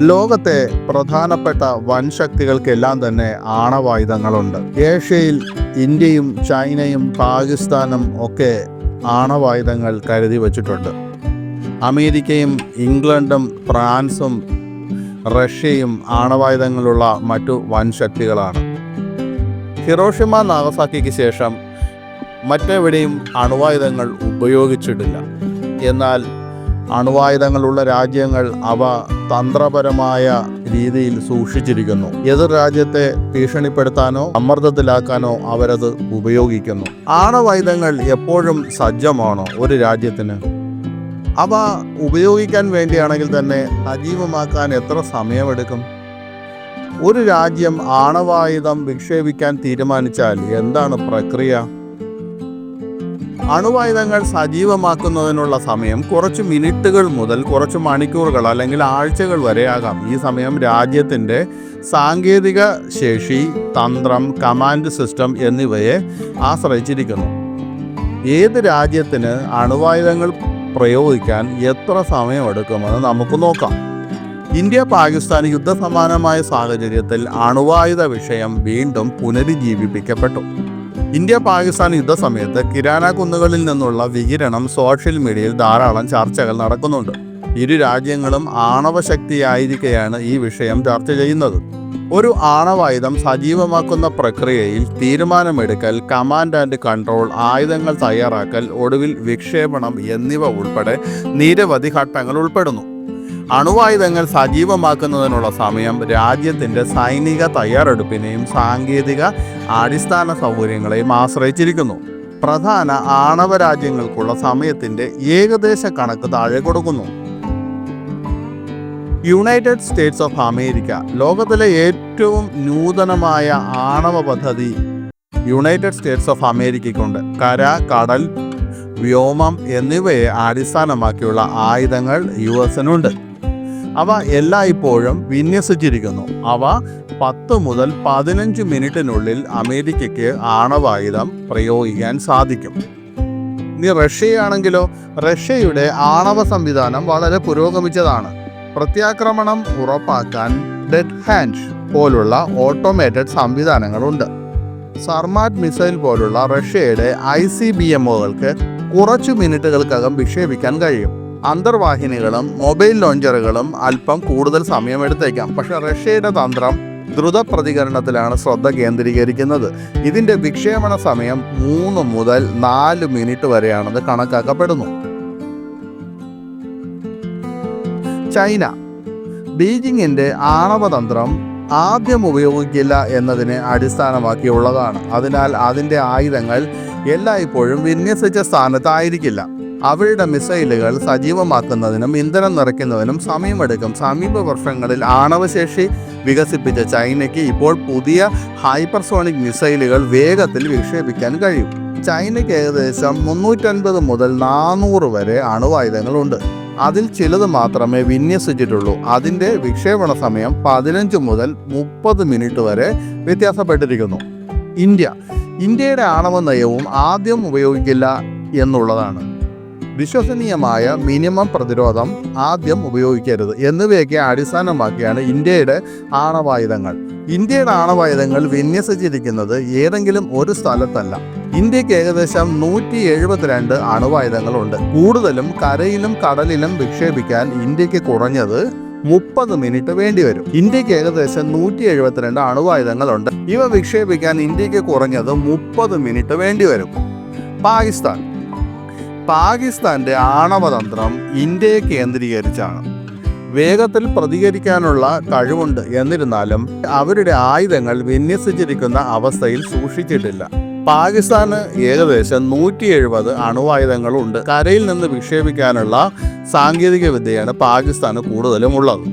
ലോകത്തെ പ്രധാനപ്പെട്ട വൻശക്തികൾക്കെല്ലാം തന്നെ ആണവായുധങ്ങളുണ്ട്. ഏഷ്യയിൽ ഇന്ത്യയും ചൈനയും പാകിസ്ഥാനും ഒക്കെ ആണവായുധങ്ങൾ കരുതി വച്ചിട്ടുണ്ട്. അമേരിക്കയും ഇംഗ്ലണ്ടും ഫ്രാൻസും റഷ്യയും ആണവായുധങ്ങളുള്ള മറ്റു വൻശക്തികളാണ്. ഹിരോഷിമ നാഗസാക്കിക്ക് ശേഷം മറ്റെവിടെയും അണുവായുധങ്ങൾ ഉപയോഗിച്ചിട്ടില്ല. എന്നാൽ അണുവായുധങ്ങളുള്ള രാജ്യങ്ങൾ അവ തന്ത്രപരമായ രീതിയിൽ സൂക്ഷിച്ചിരിക്കുന്നു. എതിർ രാജ്യത്തെ ഭീഷണിപ്പെടുത്താനോ സമ്മർദ്ദത്തിലാക്കാനോ അവരത് ഉപയോഗിക്കുന്നു. ആണവായുധങ്ങൾ എപ്പോഴും സജ്ജമാണോ ഒരു രാജ്യത്തിന്? അവ ഉപയോഗിക്കാൻ വേണ്ടിയാണെങ്കിൽ തന്നെ സജീവമാക്കാൻ എത്ര സമയമെടുക്കും? ഒരു രാജ്യം ആണവായുധം വിക്ഷേപിക്കാൻ തീരുമാനിച്ചാൽ എന്താണ് പ്രക്രിയ? അണുവായുധങ്ങൾ സജീവമാക്കുന്നതിനുള്ള സമയം കുറച്ച് മിനിറ്റുകൾ മുതൽ കുറച്ച് മണിക്കൂറുകൾ അല്ലെങ്കിൽ ആഴ്ചകൾ വരെയാകാം. ഈ സമയം രാജ്യത്തിൻ്റെ സാങ്കേതിക ശേഷി, തന്ത്രം, കമാൻഡ് സിസ്റ്റം എന്നിവയെ ആശ്രയിച്ചിരിക്കുന്നു. ഏത് രാജ്യത്തിന് അണുവായുധങ്ങൾ പ്രയോഗിക്കാൻ എത്ര സമയമെടുക്കുമെന്ന് നമുക്ക് നോക്കാം. ഇന്ത്യ പാകിസ്ഥാൻ യുദ്ധസമാനമായ സാഹചര്യത്തിൽ അണുവായുധ വിഷയം വീണ്ടും പുനരുജ്ജീവിപ്പിക്കപ്പെട്ടു. ഇന്ത്യ പാകിസ്ഥാൻ യുദ്ധസമയത്ത് കിരാന കുന്നുകളിൽ നിന്നുള്ള വികിരണം സോഷ്യൽ മീഡിയയിൽ ധാരാളം ചർച്ചകൾ നടക്കുന്നുണ്ട്. ഇരു രാജ്യങ്ങളും ആണവശക്തിയായിരിക്കെയാണ് ഈ വിഷയം ചർച്ച ചെയ്യുന്നത്. ഒരു ആണവായുധം സജീവമാക്കുന്ന പ്രക്രിയയിൽ തീരുമാനമെടുക്കൽ, കമാൻഡ് ആൻഡ് കൺട്രോൾ, ആയുധങ്ങൾ തയ്യാറാക്കൽ, ഒടുവിൽ വിക്ഷേപണം എന്നിവ ഉൾപ്പെടെ നിരവധി ഘട്ടങ്ങൾ ഉൾപ്പെടുന്നു. അണുവായുധങ്ങൾ സജീവമാക്കുന്നതിനുള്ള സമയം രാജ്യത്തിൻ്റെ സൈനിക തയ്യാറെടുപ്പിനെയും സാങ്കേതിക അടിസ്ഥാന സൗകര്യങ്ങളെയും ആശ്രയിച്ചിരിക്കുന്നു. പ്രധാന ആണവ രാജ്യങ്ങൾക്കുള്ള സമയത്തിൻ്റെ ഏകദേശ കണക്ക് താഴെ കൊടുക്കുന്നു. United States of America. ലോകത്തിലെ ഏറ്റവും നൂതനമായ ആണവ പദ്ധതി യുണൈറ്റഡ് സ്റ്റേറ്റ്സ് ഓഫ് അമേരിക്കയ്ക്കുണ്ട്. കര, കടൽ, വ്യോമം എന്നിവയെ അടിസ്ഥാനമാക്കിയുള്ള ആയുധങ്ങൾ US-നുണ്ട്. അവ എല്ലായ്പ്പോഴും വിന്യസിച്ചിരിക്കുന്നു. അവ 10 മുതൽ 15 മിനിറ്റിനുള്ളിൽ അമേരിക്കയ്ക്ക് ആണവായുധം പ്രയോഗിക്കാൻ സാധിക്കും. ഇനി റഷ്യയാണെങ്കിലോ, റഷ്യയുടെ ആണവ സംവിധാനം വളരെ പുരോഗമിച്ചതാണ്. പ്രത്യാക്രമണം ഉറപ്പാക്കാൻ ഡെഡ് ഹാൻഡ് പോലുള്ള ഓട്ടോമേറ്റഡ് സംവിധാനങ്ങളുണ്ട്. സർമാറ്റ് മിസൈൽ പോലുള്ള റഷ്യയുടെ ICBMകൾക്ക് കുറച്ചു മിനിറ്റുകൾക്കകം വിക്ഷേപിക്കാൻ കഴിയും. അന്തർവാഹിനികളും മൊബൈൽ ലോഞ്ചറുകളും അല്പം കൂടുതൽ സമയമെടുത്തേക്കാം. പക്ഷേ റഷ്യയുടെ തന്ത്രം ദ്രുത പ്രതികരണത്തിലാണ് ശ്രദ്ധ കേന്ദ്രീകരിക്കുന്നത്. ഇതിൻ്റെ വിക്ഷേപണ സമയം 3 മുതൽ 4 മിനിറ്റ് വരെയാണെന്ന് കണക്കാക്കപ്പെടുന്നു. ചൈന. ബീജിങ്ങിൻ്റെ ആണവതന്ത്രം ആദ്യം ഉപയോഗിക്കില്ല എന്നതിനെ അടിസ്ഥാനമാക്കിയുള്ളതാണ്. അതിനാൽ അതിൻ്റെ ആയുധങ്ങൾ എല്ലായ്പ്പോഴും വിന്യസിച്ച സ്ഥാനത്തായിരിക്കില്ല. അവരുടെ മിസൈലുകൾ സജീവമാക്കുന്നതിനും ഇന്ധനം നിറയ്ക്കുന്നതിനും സമയമെടുക്കും. സമീപ വർഷങ്ങളിൽ ആണവശേഷി വികസിപ്പിച്ച ചൈനയ്ക്ക് ഇപ്പോൾ പുതിയ ഹൈപ്പർസോണിക് മിസൈലുകൾ വേഗത്തിൽ വിക്ഷേപിക്കാൻ കഴിയും. ചൈനയ്ക്ക് ഏകദേശം 350 മുതൽ 400 വരെ അണുവായുധങ്ങളുണ്ട്. അതിൽ ചിലത് മാത്രമേ വിന്യസിച്ചിട്ടുള്ളൂ. അതിൻ്റെ വിക്ഷേപണ സമയം 15 മുതൽ 30 മിനിറ്റ് വരെ വ്യത്യാസപ്പെട്ടിരിക്കുന്നു. ഇന്ത്യയുടെ ആണവ നയവും ആദ്യം ഉപയോഗിക്കില്ല എന്നുള്ളതാണ്. വിശ്വസനീയമായ മിനിമം പ്രതിരോധം, ആദ്യം ഉപയോഗിക്കരുത് എന്നിവയൊക്കെ അടിസ്ഥാനമാക്കിയാണ് ഇന്ത്യയുടെ ആണവായുധങ്ങൾ. ഇന്ത്യയുടെ ആണവായുധങ്ങൾ വിന്യസിച്ചിരിക്കുന്നത് ഏതെങ്കിലും ഒരു സ്ഥലത്തല്ല. ഇന്ത്യക്ക് ഏകദേശം 172 അണുവായുധങ്ങളുണ്ട്. കൂടുതലും കരയിലും കടലിലും വിക്ഷേപിക്കാൻ ഇന്ത്യക്ക് കുറഞ്ഞത് 30 മിനിറ്റ് വേണ്ടിവരും. ഇന്ത്യക്ക് ഏകദേശം 172 അണുവായുധങ്ങളുണ്ട്. ഇവ വിക്ഷേപിക്കാൻ ഇന്ത്യക്ക് കുറഞ്ഞത് 30 മിനിറ്റ് വേണ്ടിവരും. പാകിസ്ഥാന്റെ ആണവതന്ത്രം ഇന്ത്യയെ കേന്ദ്രീകരിച്ചാണ്. വേഗത്തിൽ പ്രതികരിക്കാനുള്ള കഴിവുണ്ട്. എന്നിരുന്നാലും അവരുടെ ആയുധങ്ങൾ വിന്യസിച്ചിരിക്കുന്ന അവസ്ഥയിൽ സൂക്ഷിച്ചിട്ടില്ല. പാകിസ്ഥാന് ഏകദേശം 170 അണുവായുധങ്ങളുണ്ട്. കരയിൽ നിന്ന് വിക്ഷേപിക്കാനുള്ള സാങ്കേതിക വിദ്യയാണ് പാകിസ്ഥാന് കൂടുതലും ഉള്ളത്.